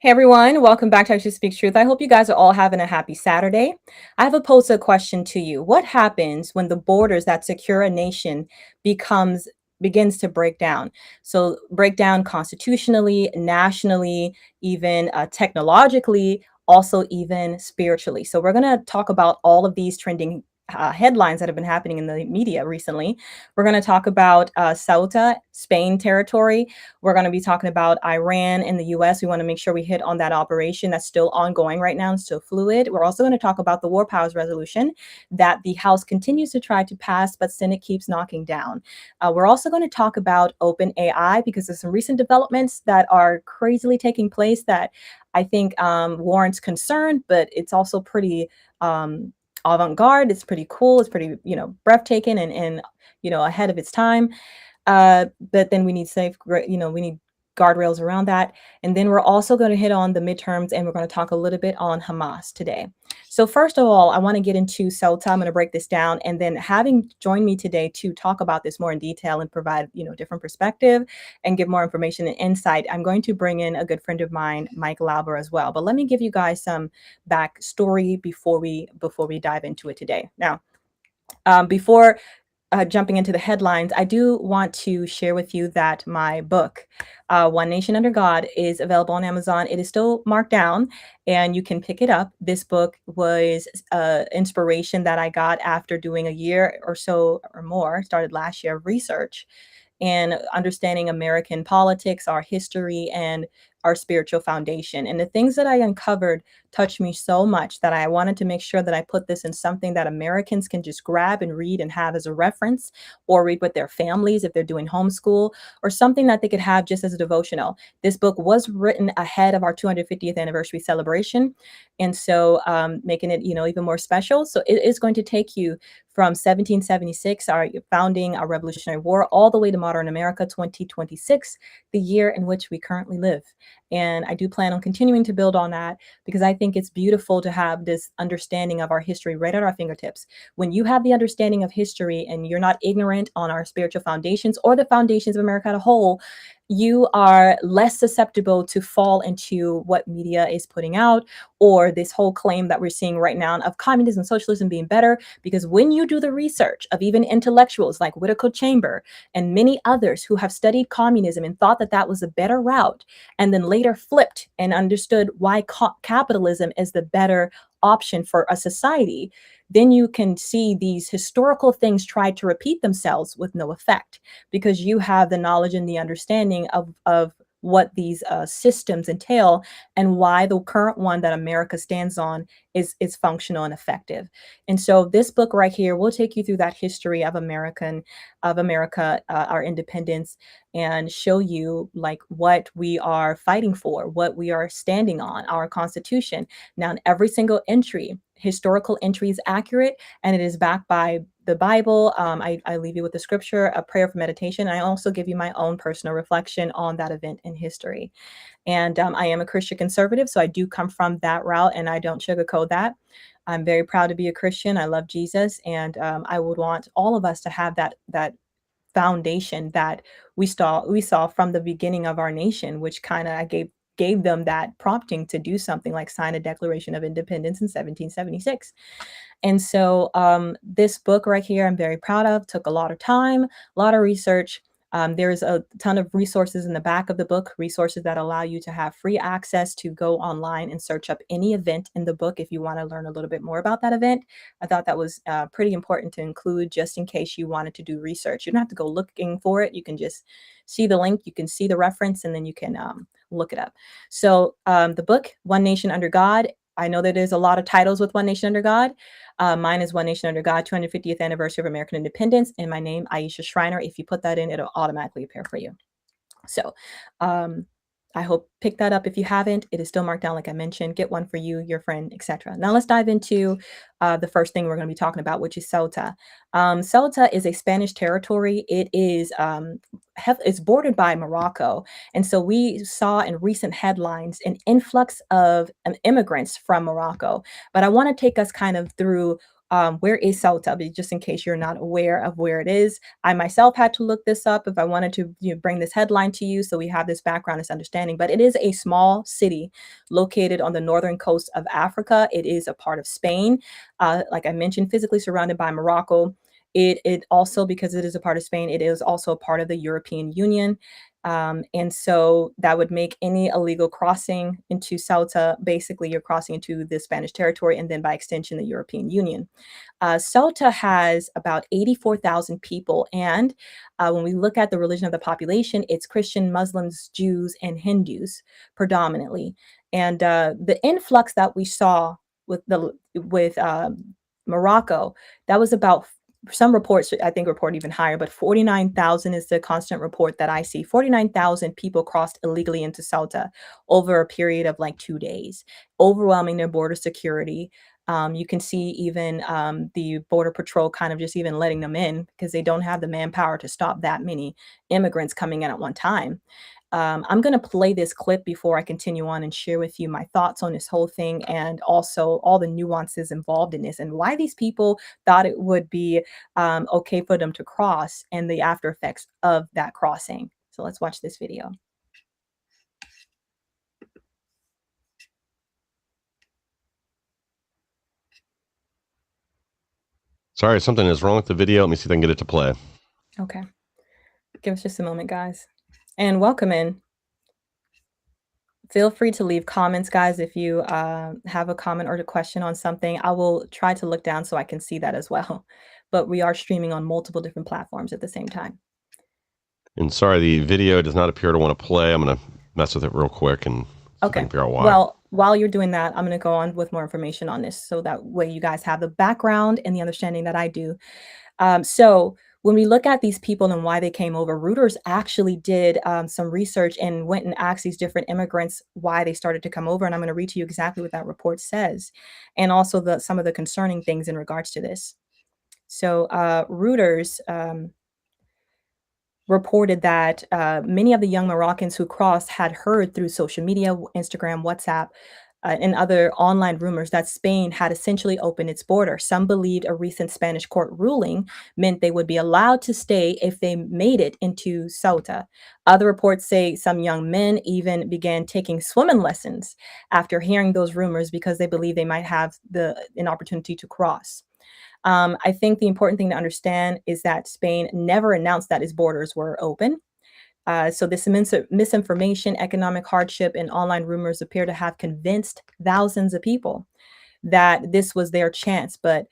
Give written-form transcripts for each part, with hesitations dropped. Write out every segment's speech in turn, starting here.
Hey everyone, welcome back to Actually Speaks Truth. I hope you guys are all having a happy Saturday. I have posed a question to you. What happens when the borders that secure a nation becomes begins to break down? So break down constitutionally, nationally, even technologically, also even spiritually. So we're going to talk about all of these trending headlines that have been happening in the media recently. We're going to talk about Ceuta, Spain territory. We're going to be talking about Iran and the US. We want to make sure we hit on that operation that's still ongoing right now and still fluid. We're also going to talk about the War Powers Resolution that the House continues to try to pass, but Senate keeps knocking down. We're also going to talk about open AI because there's some recent developments that are crazily taking place that I think warrants concern, but it's also pretty avant-garde. It's pretty cool. It's pretty, breathtaking and ahead of its time. But then we need we need guardrails around that. And then we're also going to hit on the midterms and we're going to talk a little bit on Hamas today. So first of all, I want to get into Ceuta. I'm going to break this down, and then having joined me today to talk about this more in detail and provide, different perspective and give more information and insight. I'm going to bring in a good friend of mine, Mike Lauber, as well. But let me give you guys some backstory before we dive into it today. Now, before jumping into the headlines, I do want to share with you that my book, One Nation Under God, is available on Amazon. It is still marked down and you can pick it up. This book was inspiration that I got after doing a year or so or more, started last year, of research and understanding American politics, our history, and our spiritual foundation. And the things that I uncovered touched me so much that I wanted to make sure that I put this in something that Americans can just grab and read and have as a reference, or read with their families if they're doing homeschool, or something that they could have just as a devotional. This book was written ahead of our 250th anniversary celebration. And so making it, even more special. So it is going to take you from 1776, our founding, our Revolutionary War, all the way to modern America, 2026, the year in which we currently live. And I do plan on continuing to build on that because I think it's beautiful to have this understanding of our history right at our fingertips. When you have the understanding of history and you're not ignorant on our spiritual foundations or the foundations of America as a whole, you are less susceptible to fall into what media is putting out, or this whole claim that we're seeing right now of communism and socialism being better. Because when you do the research of even intellectuals like Whittaker Chamber and many others who have studied communism and thought that that was a better route, and then later flipped and understood why capitalism is the better option for a society, then you can see these historical things try to repeat themselves with no effect, because you have the knowledge and the understanding of what these systems entail and why the current one that America stands on is functional and effective. And so this book right here will take you through that history of America, our independence, and show you like what we are fighting for, what we are standing on, our Constitution. Now, in every single entry, historical entry is accurate and it is backed by the Bible. I leave you with the scripture, a prayer for meditation. I also give you my own personal reflection on that event in history. And I am a Christian conservative, so I do come from that route and I don't sugarcoat that. I'm very proud to be a Christian. I love Jesus, and I would want all of us to have that foundation that we saw from the beginning of our nation, which kind of gave them that prompting to do something like sign a Declaration of Independence in 1776. And so this book right here, I'm very proud of, took a lot of time, a lot of research. There's a ton of resources in the back of the book, resources that allow you to have free access to go online and search up any event in the book if you want to learn a little bit more about that event. I thought that was pretty important to include just in case you wanted to do research. You don't have to go looking for it. You can just see the link, you can see the reference, and then you can look it up. So the book, One Nation Under God, I know that there's a lot of titles with One Nation Under God. Mine is One Nation Under God, 250th Anniversary of American Independence, and my name, Aisha Schreiner. If you put that in, it'll automatically appear for you. So um, I hope pick that up if you haven't. It is still marked down, like I mentioned. Get one for you, your friend, etc. Now let's dive into the first thing we're going to be talking about, which is Ceuta. Ceuta is a Spanish territory. It is it's bordered by Morocco, and so we saw in recent headlines an influx of immigrants from Morocco. But I want to take us kind of through Where is Ceuta? But just in case you're not aware of where it is, I myself had to look this up if I wanted to, bring this headline to you, so we have this background, this understanding. But it is a small city located on the northern coast of Africa. It is a part of Spain, like I mentioned, physically surrounded by Morocco. It also, because it is a part of Spain, it is also a part of the European Union. And so that would make any illegal crossing into Ceuta, basically you're crossing into the Spanish territory and then by extension, the European Union. Ceuta has about 84,000 people. And when we look at the religion of the population, it's Christian, Muslims, Jews, and Hindus predominantly. And the influx that we saw with Morocco, that was about, some reports I think report even higher, but 49,000 is the constant report that I see. 49,000 people crossed illegally into Ceuta over a period of like 2 days, overwhelming their border security. You can see even the Border Patrol kind of just even letting them in because they don't have the manpower to stop that many immigrants coming in at one time. I'm going to play this clip before I continue on and share with you my thoughts on this whole thing and also all the nuances involved in this and why these people thought it would be okay for them to cross and the after effects of that crossing. So let's watch this video. Sorry, something is wrong with the video. Let me see if I can get it to play. Okay. Give us just a moment, guys. And welcome in. Feel free to leave comments, guys, if you have a comment or a question on something. I will try to look down so I can see that as well. But we are streaming on multiple different platforms at the same time. And sorry, the video does not appear to want to play. I'm going to mess with it real quick and see if I can figure out why. Well, while you're doing that, I'm going to go on with more information on this so that way you guys have the background and the understanding that I do. So when we look at these people and why they came over, Reuters actually did some research and went and asked these different immigrants why they started to come over. And I'm going to read to you exactly what that report says, and also some of the concerning things in regards to this. So Reuters reported that many of the young Moroccans who crossed had heard through social media, Instagram, WhatsApp, and other online rumors that Spain had essentially opened its border. Some believed a recent Spanish court ruling meant they would be allowed to stay if they made it into Ceuta. Other reports say some young men even began taking swimming lessons after hearing those rumors because they believe they might have an opportunity to cross. I think the important thing to understand is that Spain never announced that its borders were open. So this misinformation, economic hardship, and online rumors appear to have convinced thousands of people that this was their chance. But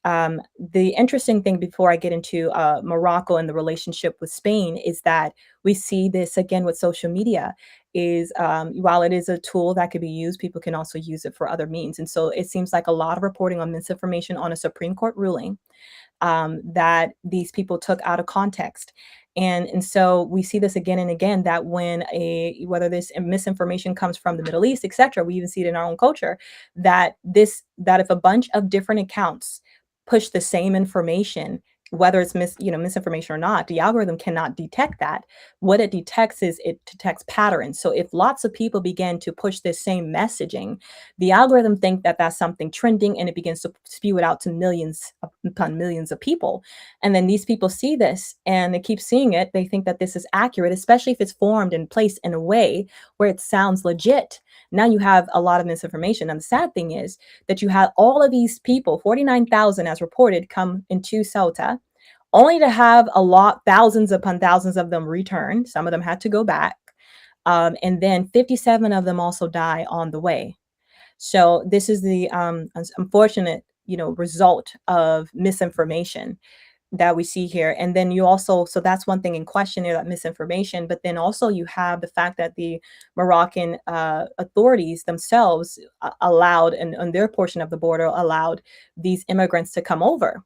the interesting thing before I get into Morocco and the relationship with Spain is that we see this again with social media is while it is a tool that could be used, people can also use it for other means. And so it seems like a lot of reporting on misinformation on a Supreme Court ruling that these people took out of context. And so we see this again and again that when whether this misinformation comes from the Middle East, etc., we even see it in our own culture, that if a bunch of different accounts push the same information, whether it's misinformation or not, the algorithm cannot detect that. What it detects is it detects patterns. So if lots of people begin to push this same messaging, the algorithm think that that's something trending and it begins to spew it out to millions upon millions of people. And then these people see this and they keep seeing it. They think that this is accurate, especially if it's formed and placed in a way where it sounds legit. Now you have a lot of misinformation. And the sad thing is that you have all of these people, 49,000 as reported, come into Ceuta, only to have thousands upon thousands of them return. Some of them had to go back. And then 57 of them also die on the way. So this is the unfortunate, result of misinformation that we see here. And then so that's one thing in question there, that misinformation. But then also you have the fact that the Moroccan authorities themselves allowed, and on their portion of the border, allowed these immigrants to come over.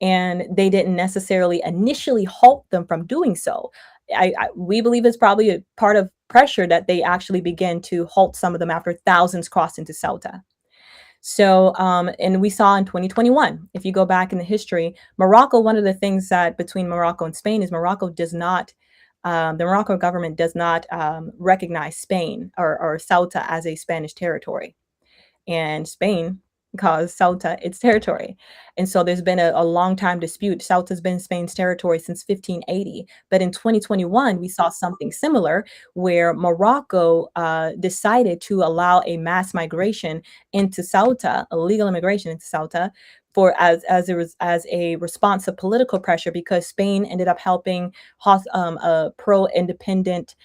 And they didn't necessarily initially halt them from doing so. We believe it's probably a part of pressure that they actually began to halt some of them after thousands crossed into Ceuta. So, and we saw in 2021, if you go back in the history, Morocco, one of the things that between Morocco and Spain is Morocco does not, the Moroccan government does not recognize Spain or Ceuta as a Spanish territory. And Spain calls Ceuta its territory. And so there's been a long time dispute. Ceuta's been Spain's territory since 1580. But in 2021, we saw something similar where Morocco decided to allow a mass migration into Ceuta, illegal immigration into Ceuta, for as a response to political pressure, because Spain ended up helping a pro-independent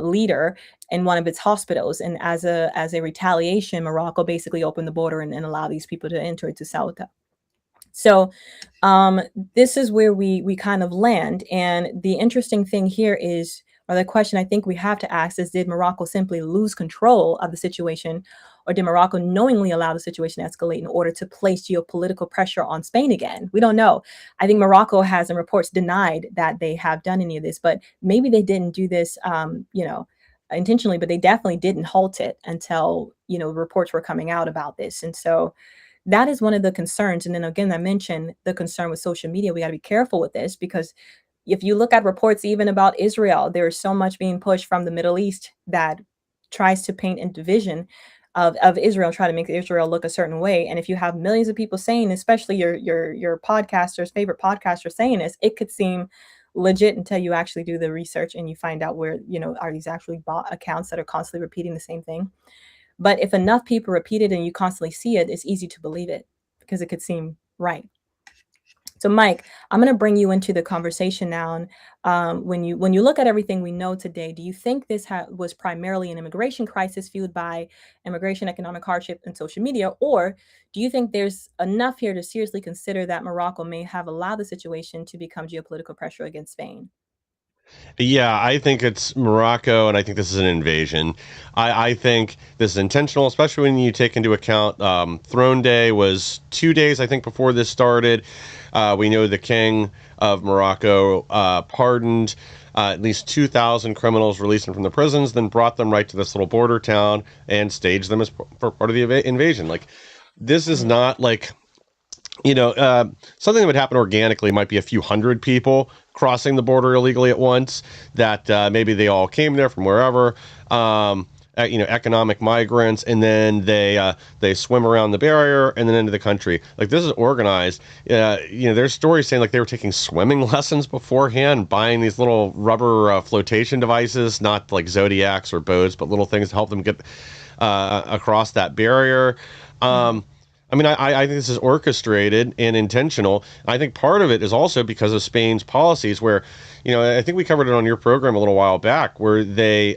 leader in one of its hospitals, and as a retaliation, Morocco basically opened the border and allowed these people to enter into Ceuta. So this is where we kind of land, and the interesting thing here is, or the question I think we have to ask is, did Morocco simply lose control of the situation, or did Morocco knowingly allow the situation to escalate in order to place geopolitical pressure on Spain again? We don't know. I think Morocco has, in reports, denied that they have done any of this, but maybe they didn't do this, intentionally, but they definitely didn't halt it until, reports were coming out about this. And so that is one of the concerns. And then again, I mentioned the concern with social media. We got to be careful with this, because if you look at reports even about Israel, there is so much being pushed from the Middle East that tries to paint a division of Israel, try to make Israel look a certain way. And if you have millions of people saying, especially your podcasters, favorite podcasters saying this, it could seem legit until you actually do the research and you find out where, are these actually bot accounts that are constantly repeating the same thing. But if enough people repeat it and you constantly see it, it's easy to believe it because it could seem right. So, Mike, I'm going to bring you into the conversation now. And when you look at everything we know today, do you think this was primarily an immigration crisis fueled by immigration, economic hardship, and social media, or do you think there's enough here to seriously consider that Morocco may have allowed the situation to become geopolitical pressure against Spain? Yeah, I think it's Morocco, and I think this is an invasion. I think this is intentional, especially when you take into account Throne Day was 2 days, I think, before this started. We know the king of Morocco pardoned at least 2,000 criminals, released them from the prisons, then brought them right to this little border town and staged them as for part of the invasion. Like, this is not like, something that would happen organically. Might be a few hundred people crossing the border illegally at once, that maybe they all came there from wherever, economic migrants, and then they swim around the barrier and then into the country. Like, this is organized. There's stories saying like they were taking swimming lessons beforehand, buying these little rubber flotation devices, not like zodiacs or boats, but little things to help them get across that barrier. I think this is orchestrated and intentional. I think part of it is also because of Spain's policies, where, I think we covered it on your program a little while back, where they,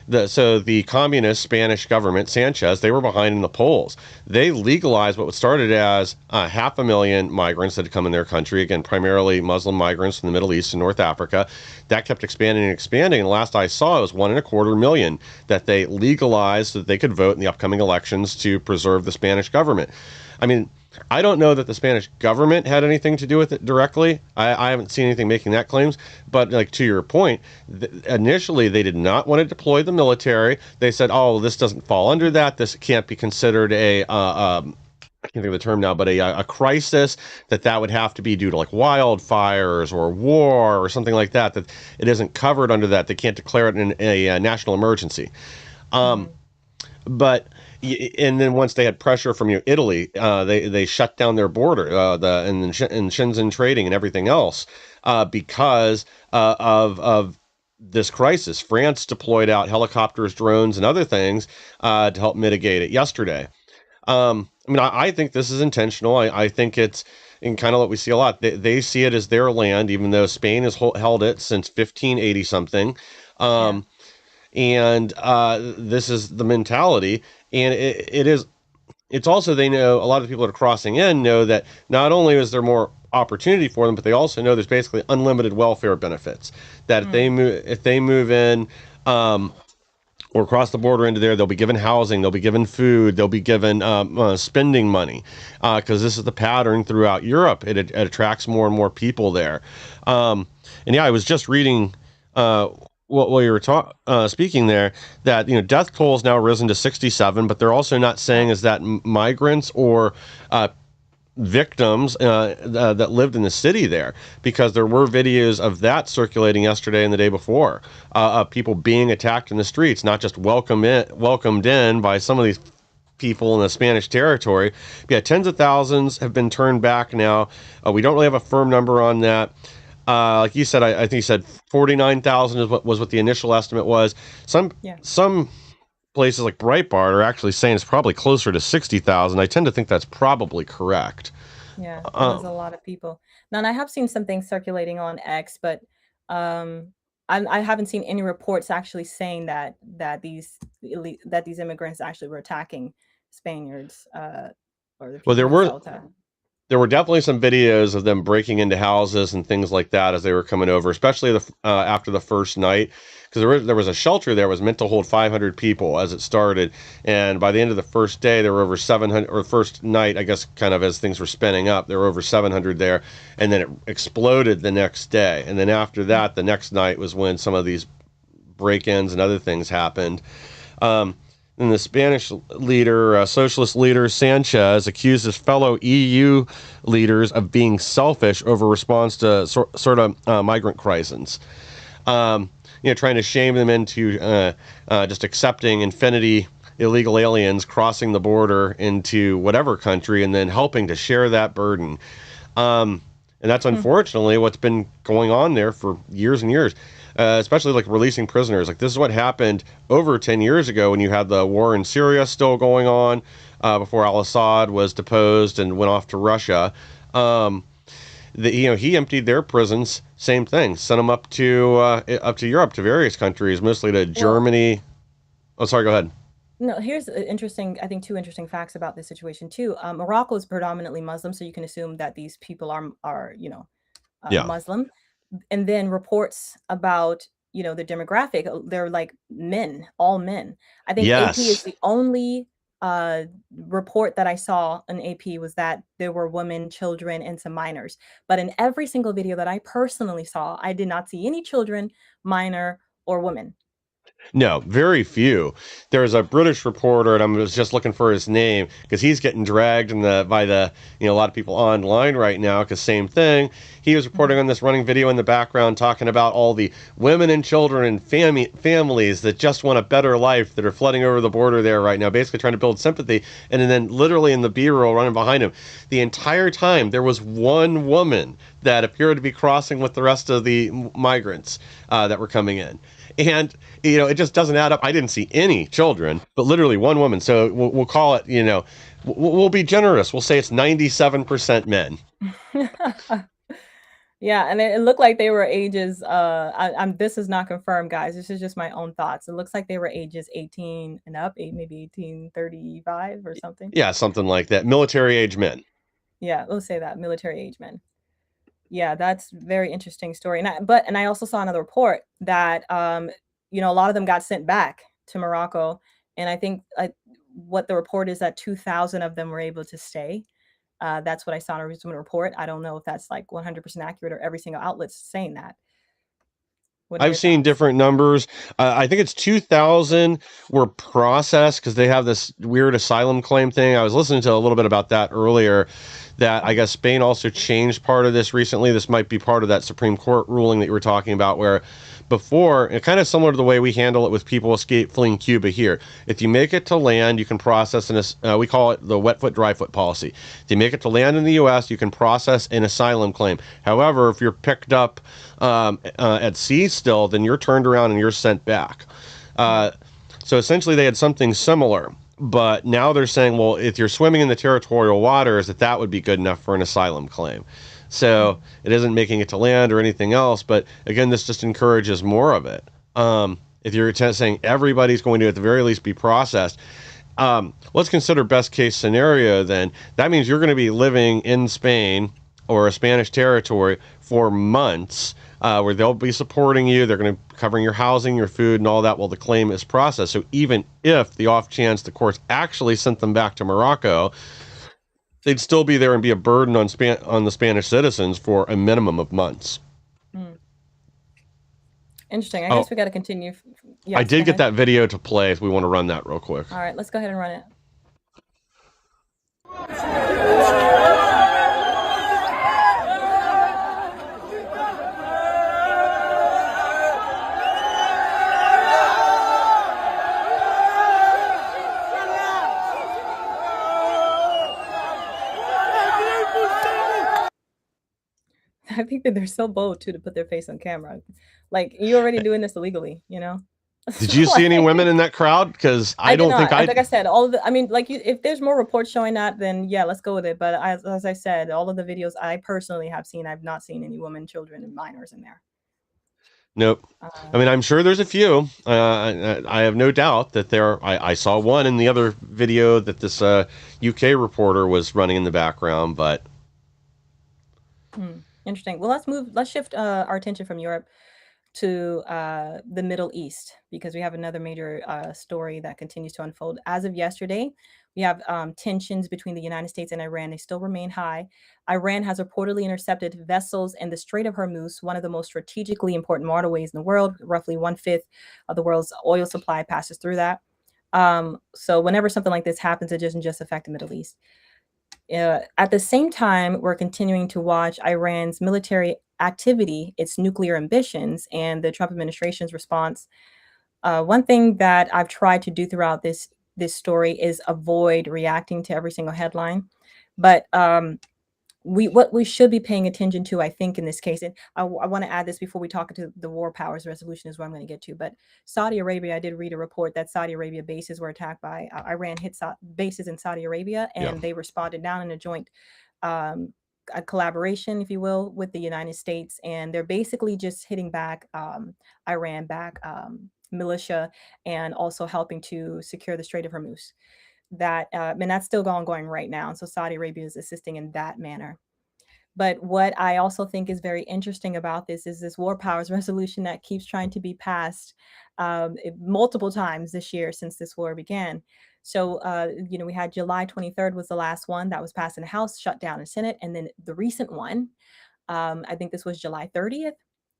the communist Spanish government, Sanchez, they were behind in the polls. They legalized what started as 500,000 migrants that had come in their country, again, primarily Muslim migrants from the Middle East and North Africa. That kept expanding and expanding. And the last I saw, it was 1.25 million that they legalized so that they could vote in the upcoming elections to preserve the Spanish government. I mean, I don't know that the Spanish government had anything to do with it directly. I haven't seen anything making that claims. But like, to your point, initially they did not want to deploy the military. They said, "Oh, this doesn't fall under that. This can't be considered a I can't think of the term now, but a crisis, that would have to be due to like wildfires or war or something like that. That it isn't covered under that. They can't declare it a national emergency." But and then once they had pressure from Italy, they shut down their border, and Shenzhen trading and everything else, because of this crisis. France deployed out helicopters, drones, and other things to help mitigate it yesterday. I think this is intentional. I think it's in kind of what we see a lot. They see it as their land, even though Spain has held it since 1580 something. And this is the mentality. And it's also, they know, a lot of the people that are crossing in know that not only is there more opportunity for them, but they also know there's basically unlimited welfare benefits. That if they move in, or cross the border into there, they'll be given housing, they'll be given food, they'll be given spending money, because this is the pattern throughout Europe. It attracts more and more people there. And yeah, I was just reading while you were speaking there, that death toll has now risen to 67, but they're also not saying is that migrants or victims that lived in the city there, because there were videos of that circulating yesterday and the day before, of people being attacked in the streets, not just welcomed in by some of these people in the Spanish territory. Yeah, tens of thousands have been turned back now. We don't really have a firm number on that. Like you said, I think you said 49,000 is what the initial estimate was. Some Yeah. some places like Breitbart are actually saying it's probably closer to 60,000. I tend to think that's probably correct. Yeah, it was a Um, lot of people. Now, and I have seen some things circulating on X, but um, I haven't seen any reports actually saying that these immigrants actually were attacking Spaniards or the well, people in Ceuta. there were definitely some videos of them breaking into houses and things like that as they were coming over, especially after the first night, because there was a shelter there was meant to hold 500 people as it started, and by the end of the first day there were over 700, or first night, I guess, kind of as things were spinning up, there were over 700 there, and then it exploded the next day, and then after that, the next night was when some of these break-ins and other things happened. Um, and the Spanish leader, socialist leader Sanchez, accused his fellow EU leaders of being selfish over response to sort of migrant crises. Trying to shame them into just accepting infinity illegal aliens crossing the border into whatever country and then helping to share that burden. And that's unfortunately what's been going on there for years and years, especially like releasing prisoners. Like this is what happened over 10 years ago when you had the war in Syria still going on before al-Assad was deposed and went off to Russia. Um, he emptied their prisons. Same thing. Sent them up to Europe, to various countries, mostly to Well, Germany. Oh, sorry. Go ahead. no, here's interesting, I think two interesting facts about this situation too. Morocco is predominantly Muslim, so you can assume that these people are Yeah. Muslim. And then reports about the demographic, they're like men, all men. I think AP is Yes. the only report that I saw in AP was that there were women, children, and some minors. But in every single video that I personally saw, I did not see any children, minor, or women. No, very few. There was a British reporter, and I was just looking for his name because he's getting dragged by the a lot of people online right now. Because same thing, he was reporting Mhm. on this running video in the background talking about all the women and children and families that just want a better life that are flooding over the border there right now, basically trying to build sympathy. And then literally in the B-roll running behind him, the entire time there was one woman that appeared to be crossing with the rest of the migrants that were coming in. And it just doesn't add up. I didn't see any children, but literally one woman. So we'll call it, we'll be generous. We'll say it's 97% men. Yeah, and it looked like they were ages. I'm this is not confirmed, guys. This is just my own thoughts. It looks like they were ages 18 and up, maybe 1835 or something. Yeah, something like that. Military age men. Yeah, let's say that military age men. Yeah, that's very interesting story. And I also saw another report that a lot of them got sent back to Morocco, and I think what the report is that 2,000 of them were able to stay. That's what I saw in a recent report. I don't know if that's like 100% accurate or every single outlet's saying that. What are I've your seen thoughts? different numbers. I think it's 2,000 were processed because they have this weird asylum claim thing. I was listening to a little bit about that earlier, that I guess Spain also changed part of this recently. This might be part of that Supreme Court ruling that you were talking about, where before, and kind of similar to the way we handle it with people fleeing Cuba here. If you make it to land, you can process we call it the wet foot, dry foot policy. If you make it to land in the U.S., you can process an asylum claim. However, if you're picked up at sea still, then you're turned around and you're sent back. Right. So essentially, they had something similar. But now they're saying, well, if you're swimming in the territorial waters, that would be good enough for an asylum claim. So Mm. it isn't making it to land or anything else. But again, this just encourages more of it. If you're saying everybody's going to, at the very least, be processed, let's consider best case scenario then. That means you're going to be living in Spain or a Spanish territory for months, where they'll be supporting you. They're going to be covering your housing, your food, and all that while the claim is processed. So even if the off chance the courts actually sent them back to Morocco, they'd still be there and be a burden on the Spanish citizens for a minimum of months. Mm. Interesting. I Oh, guess we got to continue. I Yes, go did get ahead. that video to play if we want to run that real quick. All right, let's go ahead and run it. I think that they're so bold too to put their face on camera. Like you're already doing this illegally, you know? Did So you see any women like in that crowd? Because I I did don't think not. I. Like I said, all of the, I mean, like you, if there's more reports showing that, then yeah, let's go with it. But as I said, all of the videos I personally have seen, I've not seen any women, children, and minors in there. Nope. I Uh, mean, I'm sure there's a few. I have no doubt that there. I saw one in the other video that this UK reporter was running in the background, but Interesting. Well, let's move. Let's shift our attention from Europe to the Middle East because we have another major story that continues to unfold. As of yesterday, we have tensions between the United States and Iran. They still remain high. Iran has reportedly intercepted vessels in the Strait of Hormuz, one of the most strategically important waterways in the world. Roughly one-fifth of the world's oil supply passes through that. So whenever something like this happens, it doesn't just affect the Middle East. At the same time, we're continuing to watch Iran's military activity, its nuclear ambitions, and the Trump administration's response. One thing that I've tried to do throughout this story is avoid reacting to every single headline, but we what we should be paying attention to, I think, in this case, and I want to add this before we talk to the war powers resolution is what I'm going to get to. But Saudi Arabia, I did read a report that Saudi Arabia bases were attacked by Iran hit bases in Saudi Arabia, yeah, and they responded down in a joint um, a collaboration, if you will, with the United States, and they're basically just hitting back Iran back militia and also helping to secure the Strait of Hormuz that and that's still ongoing right now. And so Saudi Arabia is assisting in that manner. But what I also think is very interesting about this is this war powers resolution that keeps trying to be passed multiple times this year since this war began. So, we had July 23rd was the last one that was passed in the House, shut down in Senate. And then the recent one, I think this was July 30th,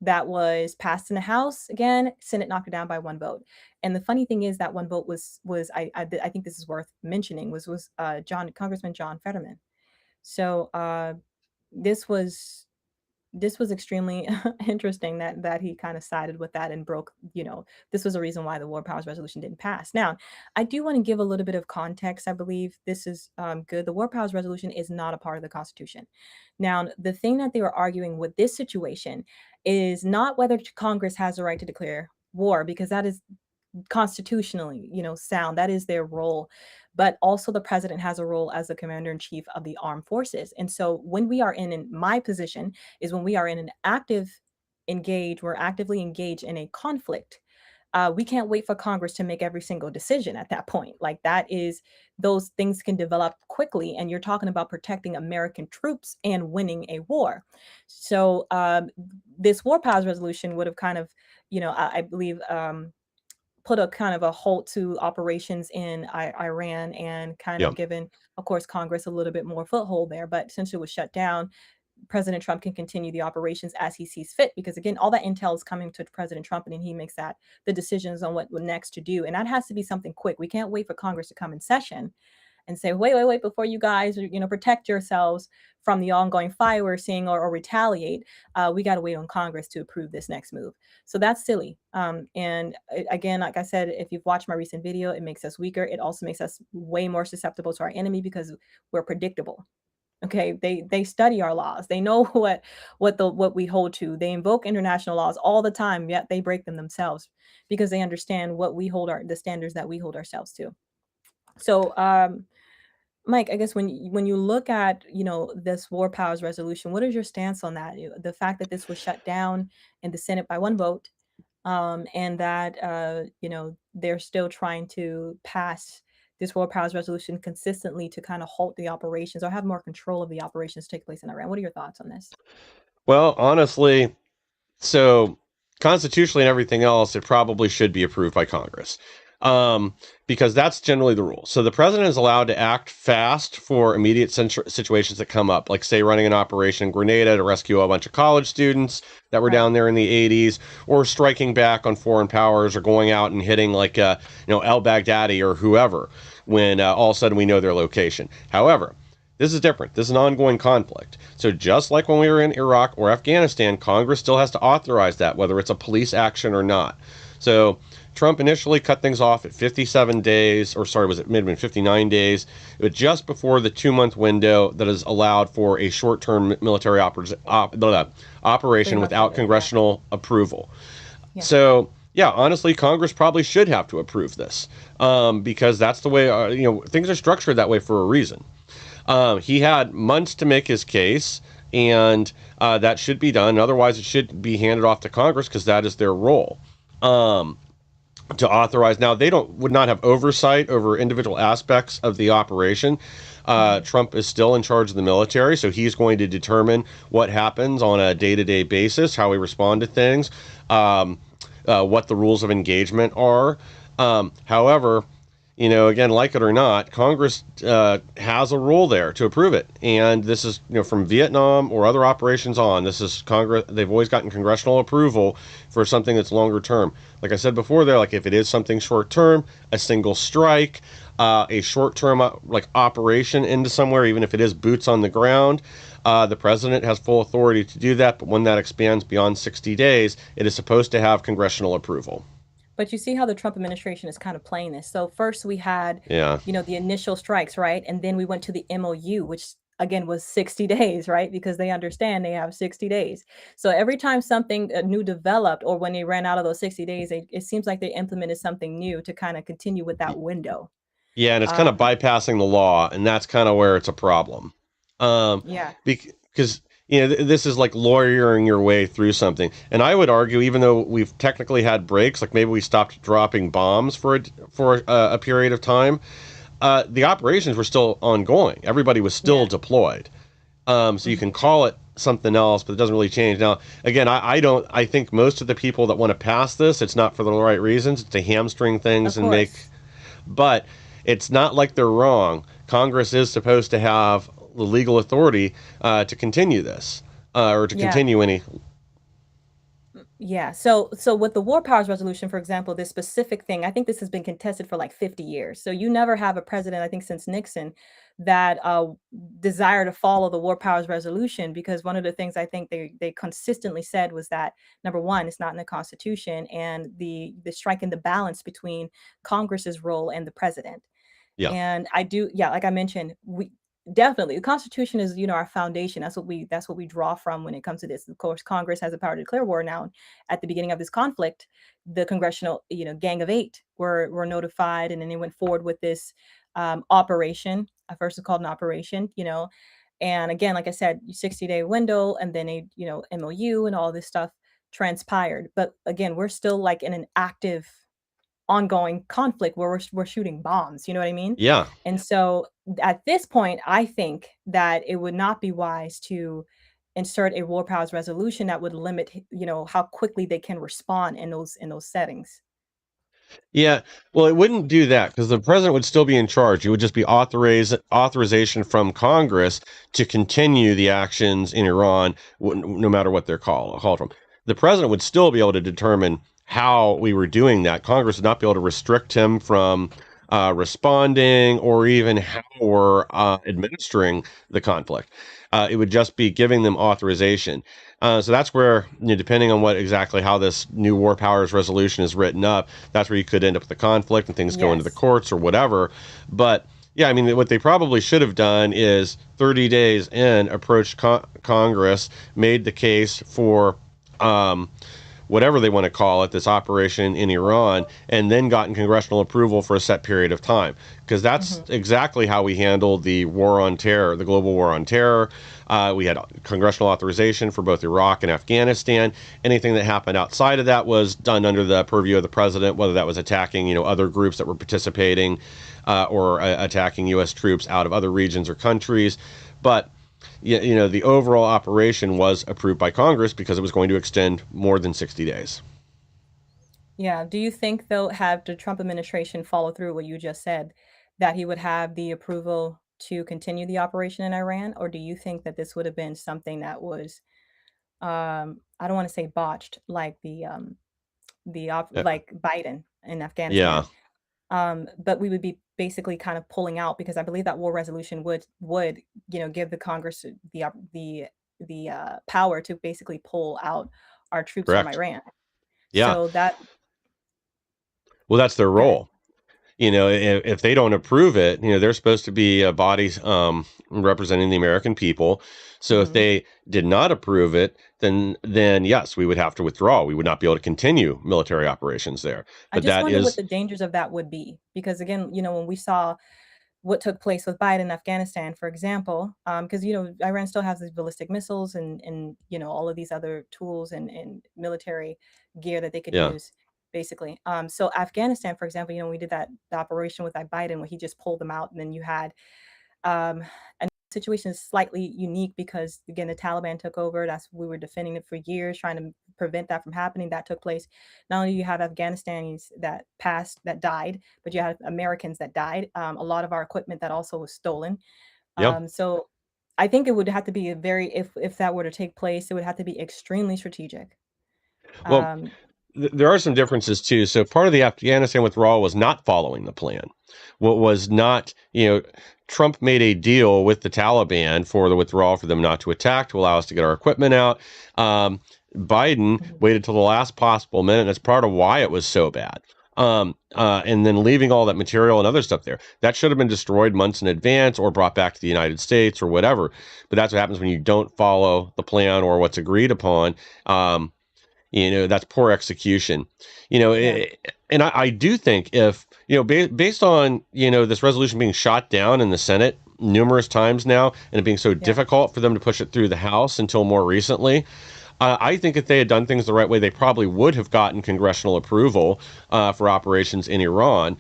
that was passed in the House again. Senate knocked it down by one vote. And the funny thing is that one vote I think this is worth mentioning was John Congressman John Fetterman. So this was this was extremely interesting that he kind of sided with that and broke, this was a reason why the war powers resolution didn't pass. Now, I do want to give a little bit of context. I believe this is good. The war powers resolution is not a part of the Constitution. Now, the thing that they were arguing with this situation is not whether Congress has the right to declare war, because that is constitutionally, sound. That is their role. But also the president has a role as the commander in chief of the armed forces. And so when we are in my position is when we are in an we're actively engaged in a conflict. We can't wait for Congress to make every single decision at that point. Like that is, those things can develop quickly. And you're talking about protecting American troops and winning a war. So this war powers resolution would have kind of, I believe, put a kind of a halt to operations in Iran and kind yeah. of given, of course, Congress a little bit more foothold there. But since it was shut down, President Trump can continue the operations as he sees fit. Because again, all that intel is coming to President Trump, and then he makes the decisions on what next to do. And that has to be something quick. We can't wait for Congress to come in session and say, wait, before you guys, protect yourselves from the ongoing fire we're seeing or retaliate. We got to wait on Congress to approve this next move. So that's silly. And again, like I said, if you've watched my recent video, it makes us weaker. It also makes us way more susceptible to our enemy because we're predictable. Okay, they study our laws. They know what we hold to. They invoke international laws all the time, yet they break them themselves because they understand what the standards that we hold ourselves to. So Mike, I guess when you look at, this war powers resolution, what is your stance on that? The fact that this was shut down in the Senate by one vote, and that they're still trying to pass this war powers resolution consistently to kind of halt the operations or have more control of the operations take place in Iran. What are your thoughts on this? Well, honestly, so constitutionally and everything else, it probably should be approved by Congress, um, because that's generally the rule. So the president is allowed to act fast for immediate situations that come up, like say running an operation in Grenada to rescue a bunch of college students that were Right. down there in the 80s, or striking back on foreign powers, or going out and hitting like El Baghdadi or whoever when all of a sudden we know their location. However, this is different. This is an ongoing conflict. So just like when we were in Iraq or Afghanistan, Congress still has to authorize that, whether it's a police action or not. So Trump initially cut things off at 57 days, or sorry, was it mid 59 days? It was just before the 2 month window that is allowed for a short term military Three operation month without window. Yeah. congressional approval. Yeah. So yeah, honestly, Congress probably should have to approve this because that's the way things are structured that way for a reason. He had months to make his case, and that should be done. Otherwise, it should be handed off to Congress because that is their role to authorize. Now, they don't would not have oversight over individual aspects of the operation. Hmm. Trump is still in charge of the military, so he's going to determine what happens on a day-to-day basis, how we respond to things, what the rules of engagement are. However, again, like it or not, Congress has a role there to approve it. And this is, from Vietnam or other operations on, this is Congress. They've always gotten congressional approval for something that's longer term. Like I said before, there, like if it is something short term, a single strike, a short term like operation into somewhere, even if it is boots on the ground, the president has full authority to do that. But when that expands beyond 60 days, it is supposed to have congressional approval. But you see how the Trump administration is kind of playing this. So first we had, Yeah. the initial strikes, right? And then we went to the MOU, which again was 60 days, right? Because they understand they have 60 days. So every time something new developed or when they ran out of those 60 days, it seems like they implemented something new to kind of continue with that window. Yeah, and it's kind of Um, bypassing the law, and that's kind of where it's a problem. yeah, Because this is like lawyering your way through something, and I would argue, even though we've technically had breaks, like maybe we stopped dropping bombs for a period of time, the operations were still ongoing. Everybody was still yeah. deployed. So you can Hmm. call it something else, but it doesn't really change. Now, again, I don't. I think most of the people that want to pass this, it's not for the right reasons. It's to hamstring Of things and make, course. but it's not like they're wrong. Congress is supposed to have the legal authority to continue this or to Yeah. continue any. Yeah. So with the war powers resolution, for example, this specific thing, I think this has been contested for like 50 years. So you never have a president, I think since Nixon, that desire to follow the war powers resolution because one of the things I think they consistently said was that number one, it's not in the Constitution, and the striking the balance between Congress's role and the president. Yeah, And I do, yeah, like I mentioned, we definitely the Constitution is, our foundation. That's what we draw from when it comes to this. Of course, Congress has the power to declare war now. At the beginning of this conflict, the congressional, Gang of Eight were notified, and then they went forward with this operation. At first, it's called an operation, and again, like I said, 60-day window, and then a MOU and all this stuff transpired. But again, we're still like in an active ongoing conflict where we're shooting bombs, you know what I mean? yeah. And so at this point, I think that it would not be wise to insert a war powers resolution that would limit, how quickly they can respond in those settings. Yeah, well, it wouldn't do that because the president would still be in charge. It would just be authorization from Congress to continue the actions in Iran, no matter what they're called from. The president would still be able to determine how we were doing that. Congress would not be able to restrict him from responding or even how we're administering the conflict. It would just be giving them authorization. So that's where, depending on what exactly how this new war powers resolution is written up, that's where you could end up with the conflict and things go into the Yes. courts or whatever. But yeah, I mean, what they probably should have done is 30 days in, approached Congress, made the case for um, whatever they want to call it, this operation in Iran, and then gotten congressional approval for a set period of time. Because that's Hmm. exactly how we handled the war on terror, the global war on terror. We had congressional authorization for both Iraq and Afghanistan. Anything that happened outside of that was done under the purview of the president, whether that was attacking, other groups that were participating or attacking U.S. troops out of other regions or countries. But the overall operation was approved by Congress because it was going to extend more than 60 days. Yeah. Do you think they'll have the Trump administration follow through what you just said, that he would have the approval to continue the operation in Iran? Or do you think that this would have been something that was, I don't want to say botched, like Uh, like Biden in Yeah, Afghanistan. But we would be basically kind of pulling out because I believe that war resolution would give the Congress the power to basically pull out our troops from correct. Iran. Yeah. So that. Well, that's their Okay. role. If they don't approve it, they're supposed to be a body representing the American people. So if Mhm. they did not approve it, then yes, we would have to withdraw. We would not be able to continue military operations there. I But just that wonder what is, the dangers of that would be, because again, when we saw what took place with Biden in Afghanistan, for example, because Iran still has these ballistic missiles and all of these other tools and military gear that they could yeah, use, basically. So Afghanistan, for example, we did the operation with Biden where he just pulled them out, and then you had um, and the situation is slightly unique because again the Taliban took over. That's we were defending it for years, trying to prevent that from happening. That took place. Not only do you have Afghanistanis that passed that died, but you have Americans that died. A lot of our equipment that also was stolen. yeah. So I think it would have to be a very if that were to take place, it would have to be extremely strategic. Well, Um, there are some differences too. So part of the Afghanistan withdrawal was not following the plan. What was not, Trump made a deal with the Taliban for the withdrawal for them not to attack, to allow us to get our equipment out. Biden mhm. waited till the last possible minute. That's part of why it was so bad. And then leaving all that material and other stuff there. That should have been destroyed months in advance or brought back to the United States or whatever. But that's what happens when you don't follow the plan or what's agreed upon. That's poor execution. Yeah, And I do think if based on this resolution being shot down in the Senate numerous times now, and it being so yeah, difficult for them to push it through the House until more recently, I think if they had done things the right way, they probably would have gotten congressional approval for operations in Iran.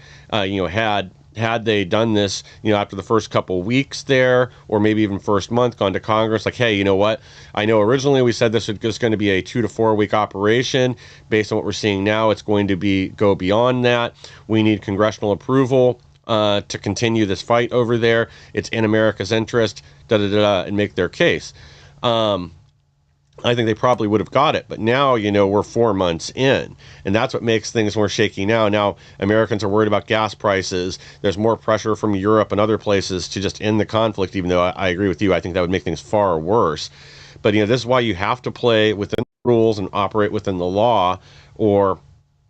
Had they done this, after the first couple weeks there, or maybe even first month, gone to Congress, like, hey, you know what? I know originally we said this was going to be a 2 to 4 week operation. Based on what we're seeing now, it's going to be go beyond that. We need congressional approval to continue this fight over there. It's in America's interest, da da da, and make their case. Um, I think they probably would have got it. But now, we're 4 months in, and that's what makes things more shaky now. Now, Americans are worried about gas prices. There's more pressure from Europe and other places to just end the conflict, even though I agree with you. I think that would make things far worse. But, this is why you have to play within the rules and operate within the law, or,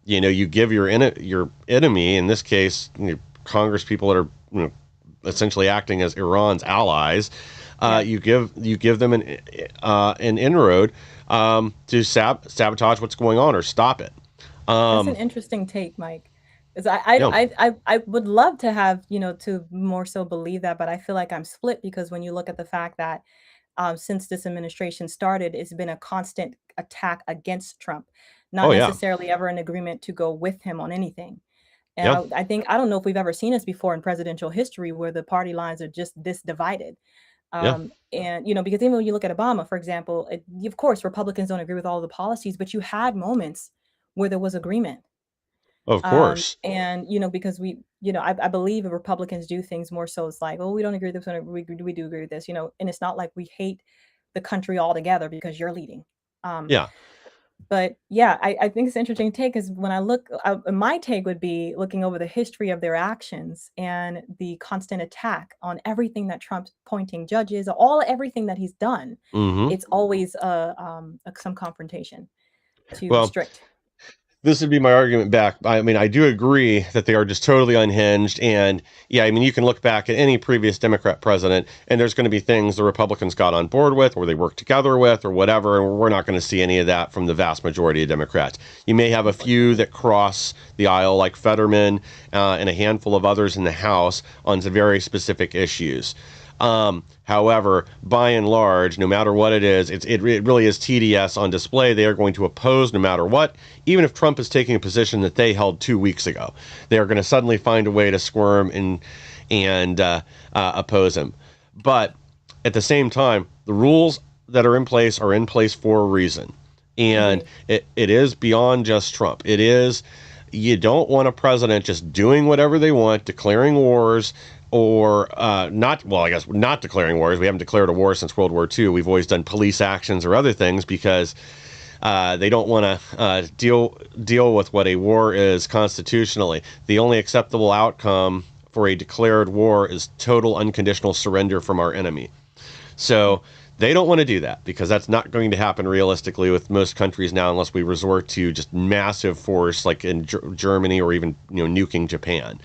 you give your enemy, in this case, Congress people that are, essentially acting as Iran's allies, yeah. you give them an inroad to sabotage what's going on or stop it. That's an Um, interesting take, Mike. Because I yeah. I would love to have, to more so believe that, but I feel like I'm split because when you look at the fact that since this administration started, it's been a constant attack against Trump, not Oh yeah. necessarily ever an agreement to go with him on anything. Yeah. And I don't know if we've ever seen this before in presidential history where the party lines are just this divided. Yeah. And because even when you look at Obama, for example, of course Republicans don't agree with all the policies, but you had moments where there was agreement. Of course. And because I believe if Republicans do things more so it's like, oh, we don't agree with this one, we do agree with this, and it's not like we hate the country altogether because you're leading. Um, Yeah. but yeah, I think it's an interesting take is when I look, my take would be looking over the history of their actions and the constant attack on everything that Trump's pointing judges, everything that he's done. Hmm. It's always some confrontation to Well, restrict. this would be my argument back. I mean, I do agree that they are just totally unhinged. And yeah, I mean, you can look back at any previous Democrat president, and there's going to be things the Republicans got on board with, or they worked together with, or whatever. And we're not going to see any of that from the vast majority of Democrats. You may have a few Unfortunately. that cross the aisle, like Fetterman and a handful of others in the House on some very specific issues. However, by and large, no matter what it is, it really is TDS on display. They are going to oppose no matter what, even if Trump is taking a position that they held 2 weeks ago. They are going to suddenly find a way to squirm and oppose him. But at the same time, the rules that are in place for a reason. And Agreed. it is beyond just Trump. It is, you don't want a president just doing whatever they want, declaring wars, or not, well, I guess not declaring wars. We haven't declared a war since World War II. We've always done police actions or other things because they don't want to deal with what a war is constitutionally. The only acceptable outcome for a declared war is total unconditional surrender from our enemy. Yeah. So They don't want to do that because that's not going to happen realistically with most countries now, unless we resort to just massive force like in Germany, or even nuking Japan.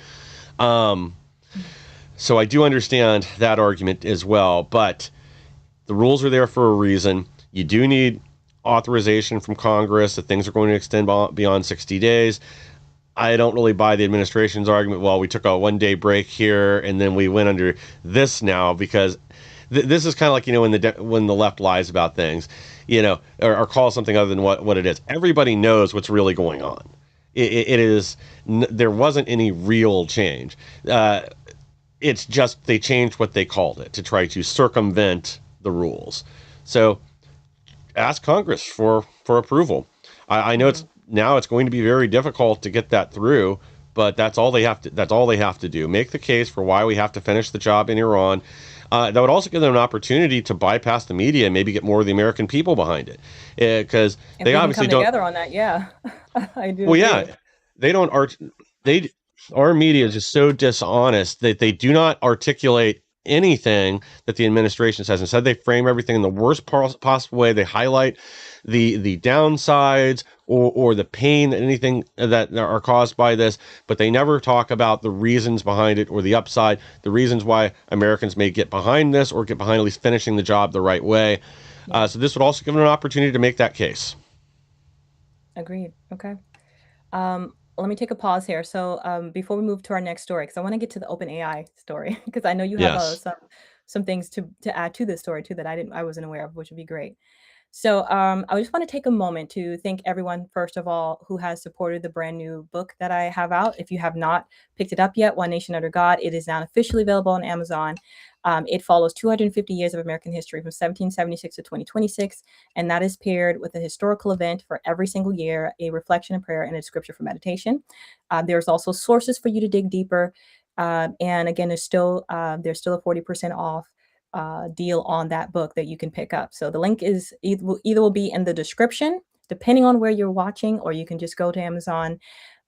Um, so I do understand that argument as well, but the rules are there for a reason. You do need authorization from Congress that things are going to extend beyond 60 days. I don't really buy the administration's argument. Well, we took a 1 day break here and then we went under this now, because this is kind of like, when the left lies about things, or calls something other than what it is. Everybody knows what's really going on. It is, there wasn't any real change. It's just they changed what they called it to try to circumvent the rules. So ask Congress for approval. I know it's going to be very difficult to get that through, but that's all they have to do. Make the case for why we have to finish the job in Iran. That would also give them an opportunity to bypass the media and maybe get more of the American people behind it, because If they we can obviously come don't. together on that, yeah, I do Well, agree. yeah, they don't art. They Our media is just so dishonest that they do not articulate anything that the administration says. Instead, they frame everything in the worst possible way. They highlight the downsides, or the pain that anything that are caused by this, but they never talk about the reasons behind it or the upside, the reasons why Americans may get behind this or get behind at least finishing the job the right way. Yeah, So this would also give them an opportunity to make that case. agreed. Okay. Let me take a pause here. So, before we move to our next story, because I want to get to the OpenAI story, because I know you have Yes. some things to add to this story too that I wasn't aware of, which would be great. So, I just want to take a moment to thank everyone, first of all, who has supported the brand new book that I have out. If you have not picked it up yet, One Nation Under God, it is now officially available on Amazon. It follows 250 years of American history from 1776 to 2026, and that is paired with a historical event for every single year, a reflection, a prayer, and a scripture for meditation. There's also sources for you to dig deeper. And again, there's still a 40% off deal on that book that you can pick up. So the link is either will be in the description, depending on where you're watching, or you can just go to Amazon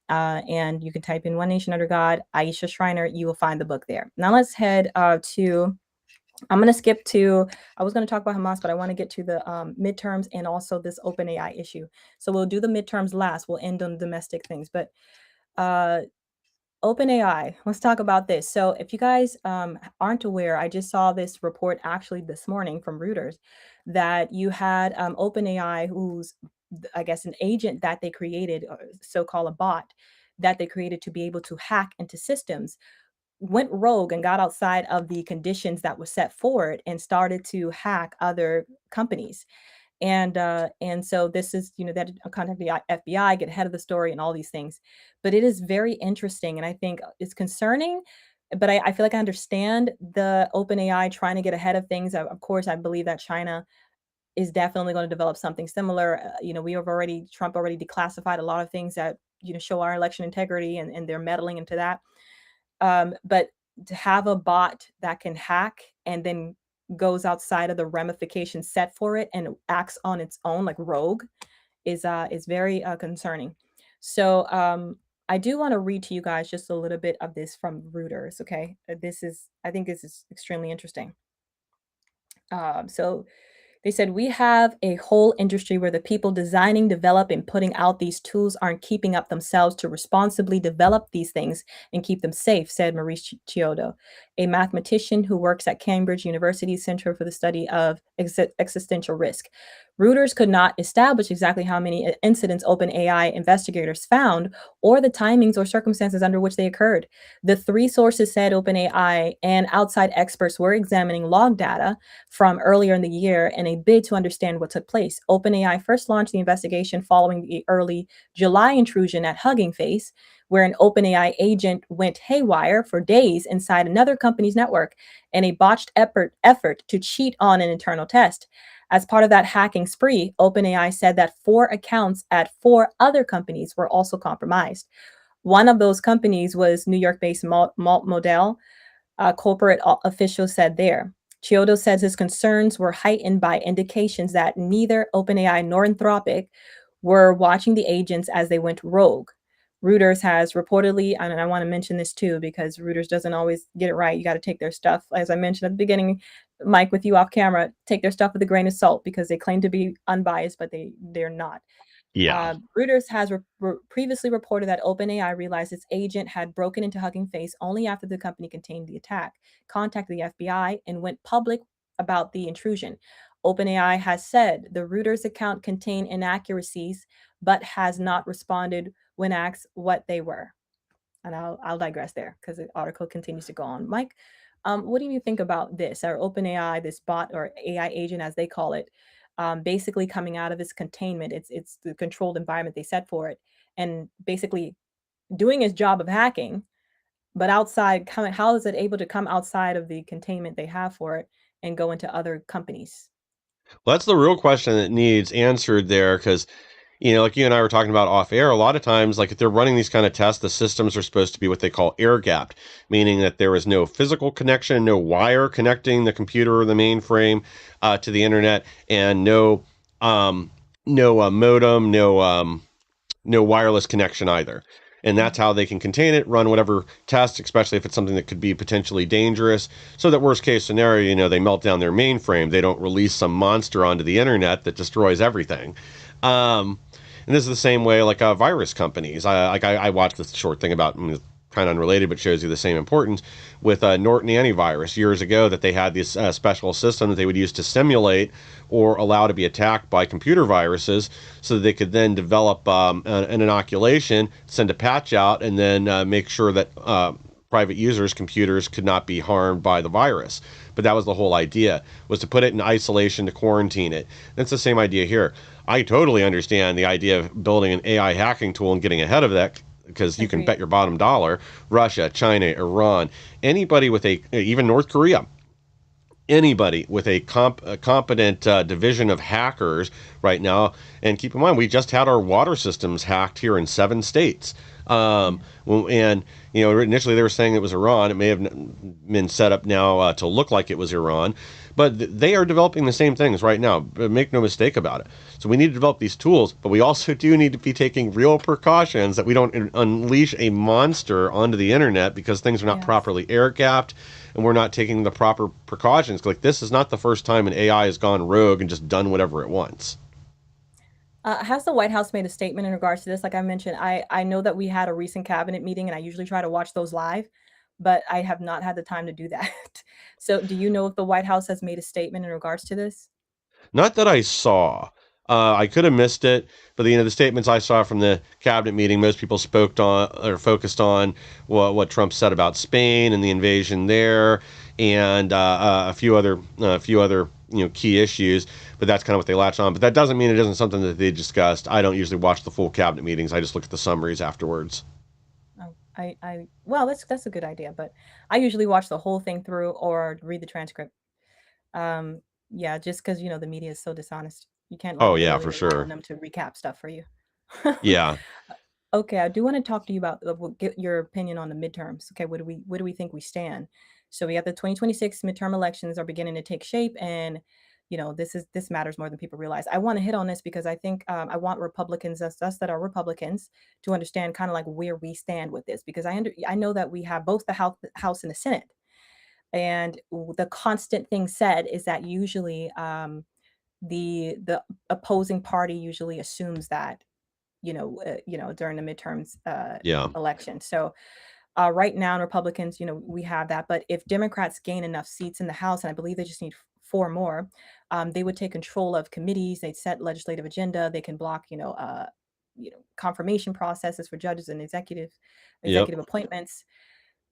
and you can type in One Nation Under God, Aisha Schreiner. You will find the book there. Now let's head to. I'm going to skip to. I was going to talk about Hamas, but I want to get to the midterms and also this OpenAI issue. So we'll do the midterms last. We'll end on domestic things, but uh, OpenAI, let's talk about this. So, if you guys aren't aware, I just saw this report actually this morning from Reuters that you had OpenAI, who's, I guess, an agent that they created, or so-called a bot that they created to be able to hack into systems, went rogue and got outside of the conditions that were set for it and started to hack other companies. And so this is, that contact the FBI, get ahead of the story and all these things. But it is very interesting, and I think it's concerning. But I feel like I understand the OpenAI trying to get ahead of things. Of course, I believe that China is definitely going to develop something similar. Trump already declassified a lot of things that show our election integrity, and they're meddling into that. But to have a bot that can hack and then goes outside of the ramifications set for it and acts on its own like rogue is very concerning. So I do want to read to you guys just a little bit of this from Reuters. Okay, I think this is extremely interesting. So they said, we have a whole industry where the people designing, develop, and putting out these tools aren't keeping up themselves to responsibly develop these things and keep them safe, said Maurice Chiodo, a mathematician who works at Cambridge University's Center for the Study of Existential Risk. Reuters could not establish exactly how many incidents OpenAI investigators found or the timings or circumstances under which they occurred. The three sources said OpenAI and outside experts were examining log data from earlier in the year in a bid to understand what took place. OpenAI first launched the investigation following the early July intrusion at Hugging Face, where an OpenAI agent went haywire for days inside another company's network in a botched effort to cheat on an internal test. As part of that hacking spree, OpenAI said that 4 accounts at 4 other companies were also compromised. One of those companies was New York-based Malt Model, corporate officials said there. Chiodo says his concerns were heightened by indications that neither OpenAI nor Anthropic were watching the agents as they went rogue. Reuters has reportedly, and I want to mention this too, because Reuters doesn't always get it right. You got to take their stuff, as I mentioned at the beginning, Mike, with you off camera, take their stuff with a grain of salt because they claim to be unbiased, but they're not. Yeah. Reuters has previously reported that OpenAI realized its agent had broken into Hugging Face only after the company contained the attack, contacted the FBI, and went public about the intrusion. OpenAI has said the Reuters account contained inaccuracies, but has not responded when asked what they were. And I'll digress there because the article continues to go on. Mike, what do you think about this? Our OpenAI, this bot or AI agent, as they call it, basically coming out of its containment. It's the controlled environment they set for it, and basically doing its job of hacking. But outside, coming, how is it able to come outside of the containment they have for it and go into other companies? Well, that's the real question that needs answered there, because like you and I were talking about off air, a lot of times, like if they're running these kind of tests, the systems are supposed to be what they call air gapped, meaning that there is no physical connection, no wire connecting the computer or the mainframe to the internet, and um, no modem, no wireless connection either. And that's how they can contain it, run whatever test, especially if it's something that could be potentially dangerous. So that worst case scenario, they melt down their mainframe. They don't release some monster onto the internet that destroys everything. And this is the same way like virus companies. I watched this short thing about kind of unrelated, but shows you the same importance with Norton antivirus years ago that they had this special system that they would use to simulate or allow to be attacked by computer viruses so that they could then develop an inoculation, send a patch out, and then make sure that private users' computers could not be harmed by the virus. But that was the whole idea, was to put it in isolation to quarantine it. And it's the same idea here. I totally understand the idea of building an AI hacking tool and getting ahead of that because you can Agreed. bet your bottom dollar Russia, China, Iran, anybody with even North Korea, anybody with a competent division of hackers right now. And keep in mind, we just had our water systems hacked here in 7 states. Yeah. And initially they were saying it was Iran. It may have been set up now to look like it was Iran, but they are developing the same things right now. Make no mistake about it. So we need to develop these tools, but we also do need to be taking real precautions that we don't unleash a monster onto the internet because things are not Yes. properly air gapped and we're not taking the proper precautions. Like this is not the first time an AI has gone rogue and just done whatever it wants. Has the White House made a statement in regards to this? Like I mentioned, I know that we had a recent cabinet meeting, and I usually try to watch those live, but I have not had the time to do that. So, do you know if the White House has made a statement in regards to this? Not that I saw. I could have missed it, but the statements I saw from the cabinet meeting, most people spoke on or focused on what Trump said about Spain and the invasion there, and a few other key issues. But that's kind of what they latched on. But that doesn't mean it isn't something that they discussed. I don't usually watch the full cabinet meetings. I just look at the summaries afterwards. Oh, well, that's a good idea, but I usually watch the whole thing through or read the transcript. Um, yeah, just because the media is so dishonest, you can't like Oh yeah, literally for rely on sure. them to recap stuff for you. Yeah, Okay, I do want to talk to you about get your opinion on the midterms. Okay, what do we think we stand? So we have the 2026 midterm elections are beginning to take shape, and this matters more than people realize. I want to hit on this because I think I want Republicans, us that are Republicans, to understand kind of like where we stand with this because I know that we have both the House and the Senate, and the constant thing said is that usually the opposing party usually assumes that during the midterms yeah, election. So right now, Republicans, we have that. But if Democrats gain enough seats in the House, and I believe they just need four more, they would take control of committees. They'd set legislative agenda. They can block, confirmation processes for judges and yep, executive appointments.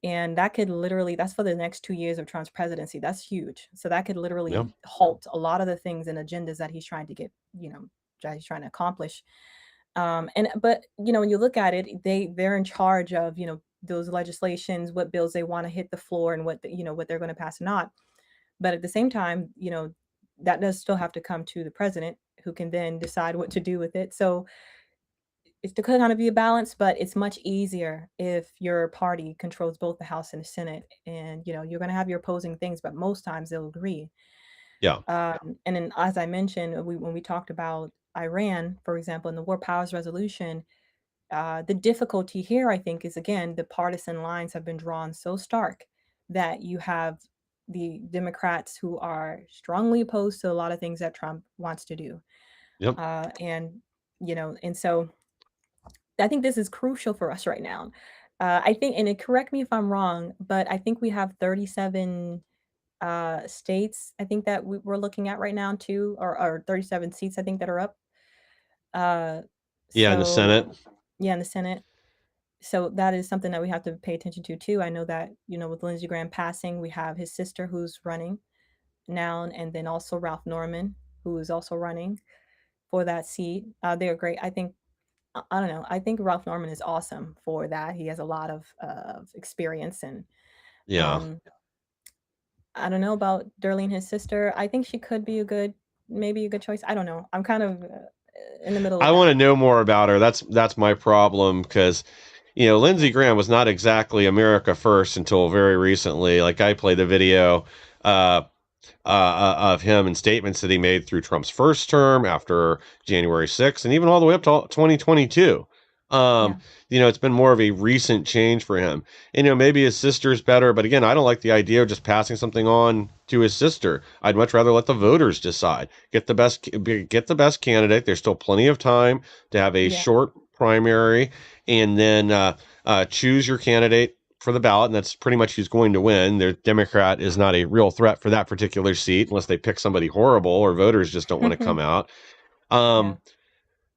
And that could literally, that's for the next 2 years of Trump's presidency. That's huge. So that could yep, literally halt a lot of the things and agendas that he's trying to get, that he's trying to accomplish. And but when you look at it, they're in charge of those legislations, what bills they want to hit the floor, and what they're going to pass or not. But at the same time, that does still have to come to the president, who can then decide what to do with it. So it's to kind of be a balance, but it's much easier if your party controls both the House and the Senate, and you're going to have your opposing things, but most times they'll agree. yeah, And then, as I mentioned, when we talked about Iran, for example, in the War Powers Resolution, the difficulty here, I think, is again the partisan lines have been drawn so stark that you have the Democrats who are strongly opposed to a lot of things that Trump wants to do. Yep. And and so I think this is crucial for us right now. I think, and correct me if I'm wrong, but I think we have 37 states. I think that we're looking at right now too, or 37 seats. I think that are up. Uh, Yeah, in the Senate. so yeah, in the Senate. So that is something that we have to pay attention to too. I know that with Lindsey Graham passing, we have his sister who's running now, and then also Ralph Norman, who is also running for that seat. They're great. I think I don't know. I think Ralph Norman is awesome for that. He has a lot of experience, and Yeah. um, I don't know about Darlene, his sister. I think she could be maybe a good choice. I don't know. I'm kind of in the middle I of want that. to know more about her. That's my problem because Yeah, Lindsey Graham was not exactly America first until very recently. Like I played a video uh, of him and statements that he made through Trump's first term after January 6th and even all the way up to 2022. Um, yeah, it's been more of a recent change for him. And, maybe his sister's better, but again, I don't like the idea of just passing something on to his sister. I'd much rather let the voters decide. Get the best candidate. There's still plenty of time to have a yeah. short primary and then choose your candidate for the ballot, and that's pretty much who's going to win. The Democrat is not a real threat for that particular seat unless they pick somebody horrible or voters just don't want to come out. Yeah. Um,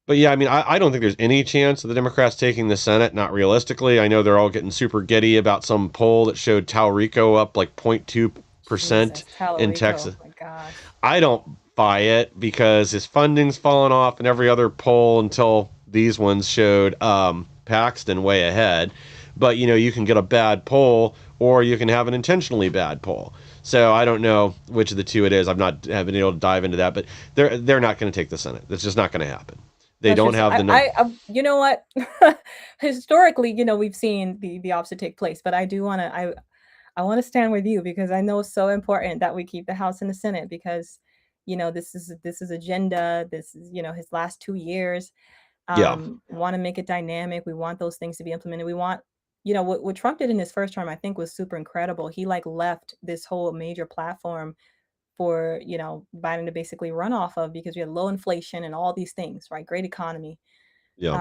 but yeah, I mean, I don't think there's any chance of the Democrats taking the Senate, not realistically. I know they're all getting super giddy about some poll that showed Talrico up like 0.2% Jesus, in Tallarico. Texas. My gosh. I don't buy it because his funding's fallen off in every other poll until these ones showed Paxton way ahead. But you can get a bad poll or you can have an intentionally bad poll. So I don't know which of the two it is. I've not have been able to dive into that, but they're not going to take the Senate. That's just not going to happen. They That's don't just have the number. you know what? Historically, we've seen the opposite take place, but I do want to I want to stand with you because I know it's so important that we keep the House and the Senate because this is agenda. This is his last 2 years. Yeah, Want to make it dynamic. We want those things to be implemented. We want what Trump did in his first term. I think was super incredible. He like left this whole major platform for Biden to basically run off of because we had low inflation and all these things, right? Great economy. yeah,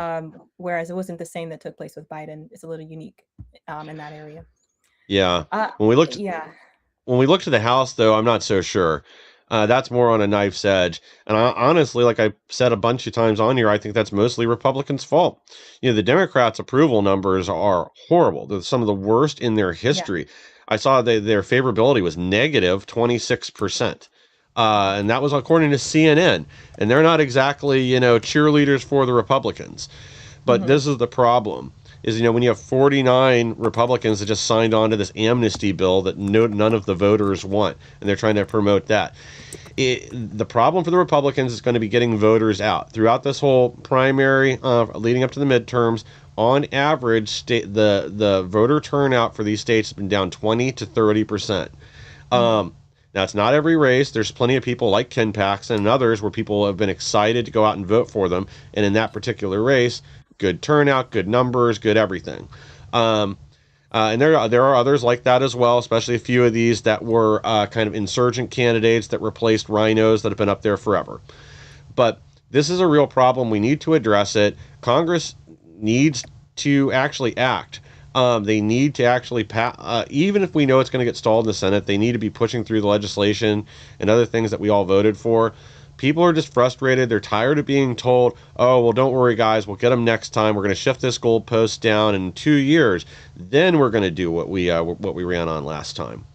Whereas it wasn't the same that took place with Biden. It's a little unique in that area. yeah. Uh, When we looked yeah, When we look to the House, though, I'm not so sure. That's more on a knife's edge. And honestly, like I said a bunch of times on here, I think that's mostly Republicans' fault. The Democrats' approval numbers are horrible. They're some of the worst in their yeah, history. I saw their favorability was negative 26%. And that was according to CNN. And they're not exactly, cheerleaders for the Republicans. But hmm this is the problem is when you have 49 Republicans that just signed on to this amnesty bill that none of the voters want, and they're trying to promote that. The problem for the Republicans is going to be getting voters out throughout this whole primary leading up to the midterms. On average, the voter turnout for these states has been down 20 to 30%. hmm Now, it's not every race. There's plenty of people like Ken Paxton and others where people have been excited to go out and vote for them. And in that particular race, good turnout, good numbers, good everything. Um, and there are others like that as well, especially a few of these that were kind of insurgent candidates that replaced rhinos that have been up there forever. But this is a real problem. We need to address it. Congress needs to actually act. They need to actually pass, even if we know it's going to get stalled in the Senate, they need to be pushing through the legislation and other things that we all voted for. People are just frustrated. They're tired of being told, oh, well, don't worry, guys. We'll get them next time. We're going to shift this goalpost down in 2 years. Then we're going to do what we ran on last time.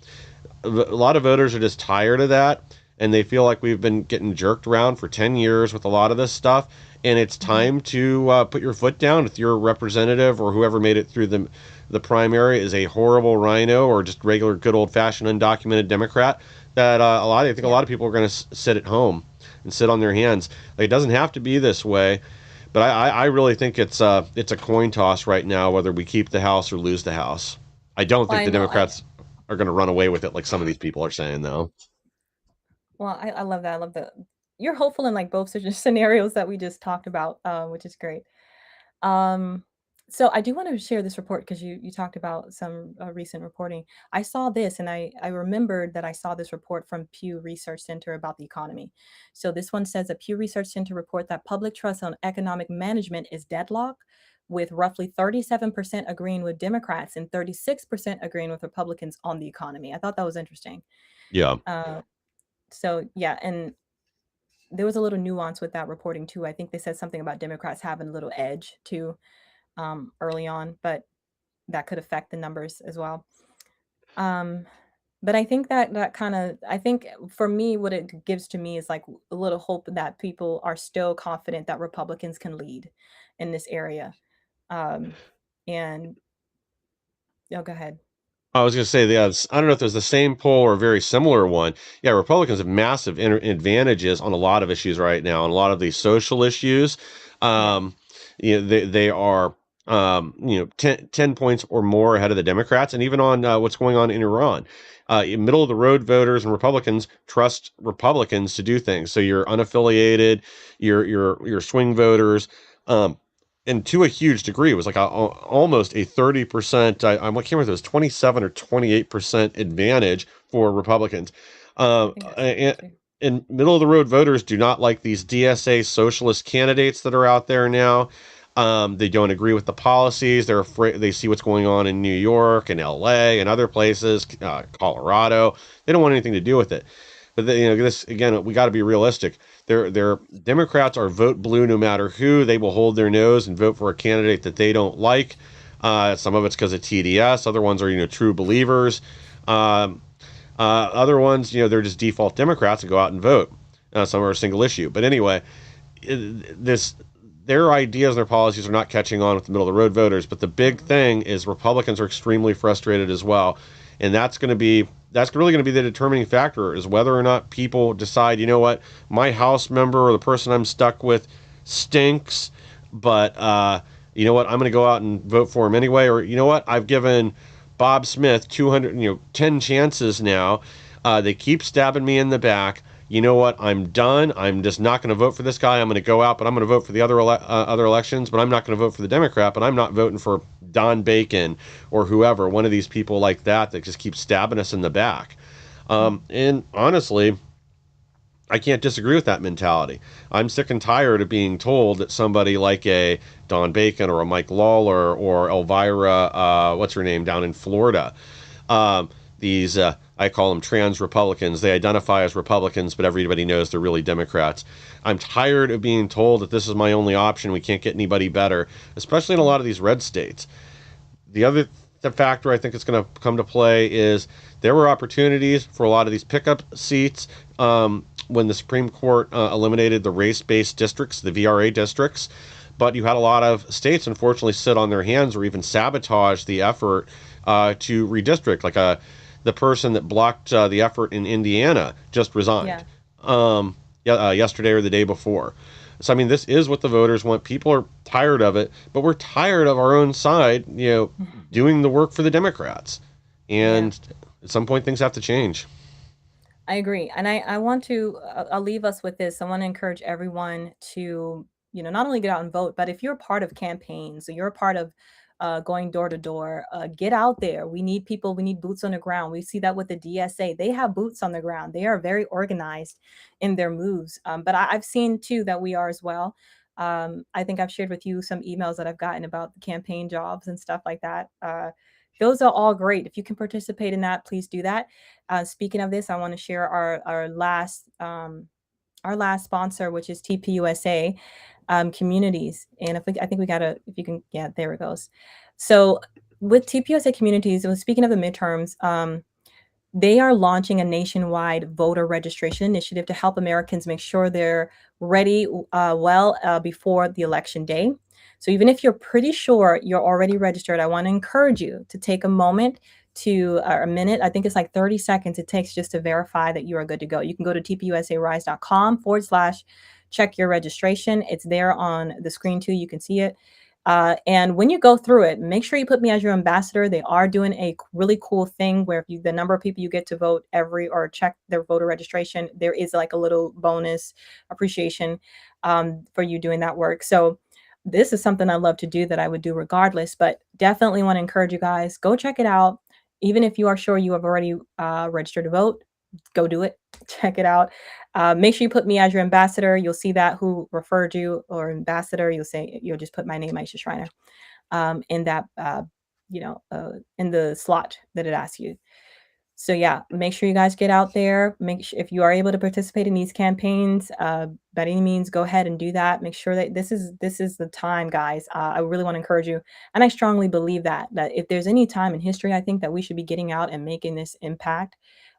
A lot of voters are just tired of that, and they feel like we've been getting jerked around for 10 years with a lot of this stuff, and it's hmm time to put your foot down. If your representative or whoever made it through the primary is a horrible rhino or just regular good old fashioned undocumented Democrat, that I think a yeah. lot of people are going to sit at home and sit on their hands. Like, it doesn't have to be this way, but I really think it's a coin toss right now whether we keep the House or lose the House. I don't think I the know. Democrats are going to run away with it like some of these people are saying, though. I love that. I love that. You're hopeful in like both scenarios that we just talked about, which is great. Um, So I do want to share this report because you talked about some recent reporting. I saw this and I remembered that I saw this report from Pew Research Center about the economy. So this one says a Pew Research Center report that public trust on economic management is deadlocked, with roughly 37% agreeing with Democrats and 36% agreeing with Republicans on the economy. I thought that was interesting. Yeah. Uh, so yeah, and there was a little nuance with that reporting too. I think they said something about Democrats having a little edge too, early on, but that could affect the numbers as well. Um, but I think that kind of, I think for me, what it gives to me is like a little hope that people are still confident that Republicans can lead in this area. Um, and oh, go ahead. I was going to say, yeah, I don't know if there's the same poll or a very similar one. Yeah, Republicans have massive advantages on a lot of issues right now, on a lot of these social issues. Yeah. Um, they are, 10 points or more ahead of the Democrats, and even on what's going on in Iran. Middle of the road voters and Republicans trust Republicans to do things. So you're unaffiliated, your swing voters. Um, and to a huge degree, it was like almost a 30%. I can't remember if it was 27 or 28% advantage for Republicans. I think I saw that And, too. and middle of the road voters do not like these DSA socialist candidates that are out there now. They don't agree with the policies. They're afraid. They see what's going on in New York and LA and other places, Colorado. They don't want anything to do with it. But this again, we got to be realistic. They're Democrats are vote blue no matter who. They will hold their nose and vote for a candidate that they don't like. Some of it's because of TDS. Other ones are true believers. Um, Other ones, they're just default Democrats and go out and vote. Some are a single issue. But anyway, this their ideas and their policies are not catching on with the middle of the road voters. But the big Mhm. thing is Republicans are extremely frustrated as well, and that's really going to be the determining factor is whether or not people decide, what, my House member or the person I'm stuck with stinks, but you know what, I'm going to go out and vote for him anyway, or you know what, I've given Bob Smith 200, 10 chances now. They keep stabbing me in the back. You know what? I'm done. I'm just not going to vote for this guy. I'm going to go out, but I'm going to vote for the other elections. But I'm not going to vote for the Democrat. But I'm not voting for Don Bacon or whoever. One of these people like that just keeps stabbing us in the back. Mm. And honestly, I can't disagree with that mentality. I'm sick and tired of being told that somebody like a Don Bacon or a Mike Lawler or Elvira, what's her name, down in Florida, these I call them trans Republicans. They identify as Republicans, but everybody knows they're really Democrats. I'm tired of being told that this is my only option. We can't get anybody better, especially in a Mm. lot of these red states. The factor I think is going to come to play is there were opportunities for a lot of these pickup seats when the Supreme Court eliminated the race-based districts, the VRA districts. But you had a lot of states, unfortunately, sit on their hands or even sabotage the effort to redistrict. Like the person that blocked the effort in Indiana just resigned Yeah. yesterday or the day before. So I mean, this is what the voters want. People are tired of it, but we're tired of our own side, doing the work for the Democrats. Yeah. And at some point, things have to change. I agree. And I want to, I'll leave us with this. I want to encourage everyone to, not only get out and vote, but if you're part of campaigns, or you're a part of going door to door, get out there. We need people, we need boots on the ground. We see that with the DSA. They have boots on the ground. They are very organized in their moves. But I've seen too that we are as well. I think I've shared with you some emails that I've gotten about the campaign jobs and stuff like that. Those are all great. If you can participate in that, please do that. Speaking of this, I want to share our last sponsor, which is TPUSA Communities. And I think we gotta, if you can, yeah, there it goes. So with TPUSA Communities, it was speaking of the midterms. They are launching a nationwide voter registration initiative to help Americans make sure they're ready before the election day. So even if you're pretty sure you're already registered, I want to encourage you to take a moment to a minute. I think it's like 30 seconds it takes just to verify that you are good to go. You can go to tpusarise.com/, check your registration. It's there on the screen too. You can see it. And when you go through it, make sure you put me as your ambassador. They are doing a really cool thing where if you, the number of people you get to vote every or check their voter registration, there is like a little bonus appreciation for you doing that work. So this is something I love to do that I would do regardless, but definitely want to encourage you guys, go check it out. Even if you are sure you have already registered to vote, go do it. Check it out. Make sure you put me as your ambassador. You'll see that who referred you, or ambassador. You'll just put my name, Aisha Shriner, in that in the slot that it asks you. So yeah, make sure you guys get out there. Make sure if you are able to participate in these campaigns, by any means, go ahead and do that. Make sure that this is the time, guys. I really want to encourage you, and I strongly believe that if there's any time in history, I think that we should be getting out and making this impact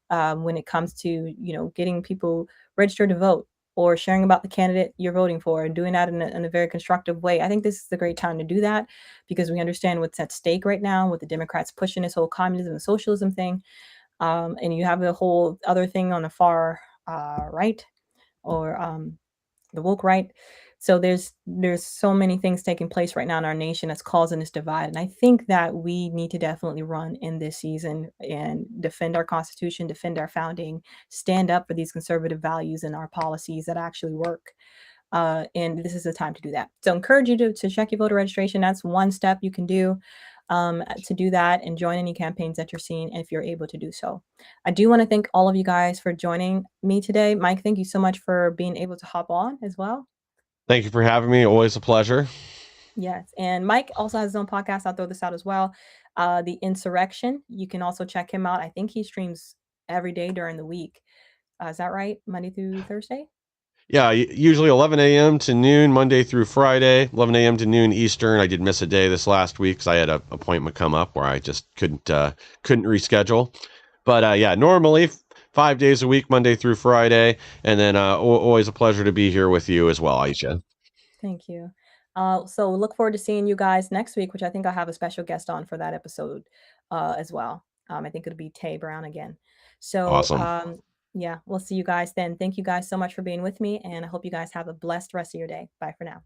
when it comes to getting people registered to vote or sharing about the candidate you're voting for and doing that in a very constructive way. I think this is a great time to do that because we understand what's at stake right now with the Democrats pushing this whole communism and socialism thing. And you have a whole other thing on the far right, or the woke right. So there's so many things taking place right now in our nation that's causing this divide. And I think that we need to definitely run in this season and defend our Constitution, defend our founding, stand up for these conservative values and our policies that actually work. And this is the time to do that. So I encourage you to check your voter registration. That's one step you can do to do that and join any campaigns that you're seeing if you're able to do so. I do want to thank all of you guys for joining me today. Mike, thank you so much for being able to hop on as well. Thank you for having me. Always a pleasure. Yes. And Mike also has his own podcast. I'll throw this out as well. The Insurrection. You can also check him out. I think he streams every day during the week. Is that right? Monday through Thursday? Yeah, usually 11 a.m. to noon, Monday through Friday, 11 a.m. to noon Eastern. I did miss a day this last week because I had an appointment come up where I just couldn't reschedule. But yeah, normally 5 days a week, Monday through Friday, and then always a pleasure to be here with you as well, Aisha. Thank you. So look forward to seeing you guys next week, which I think I'll have a special guest on for that episode as well. I think it'll be Tay Brown again. So Awesome. yeah, we'll see you guys then. Thank you guys so much for being with me, and I hope you guys have a blessed rest of your day. Bye for now.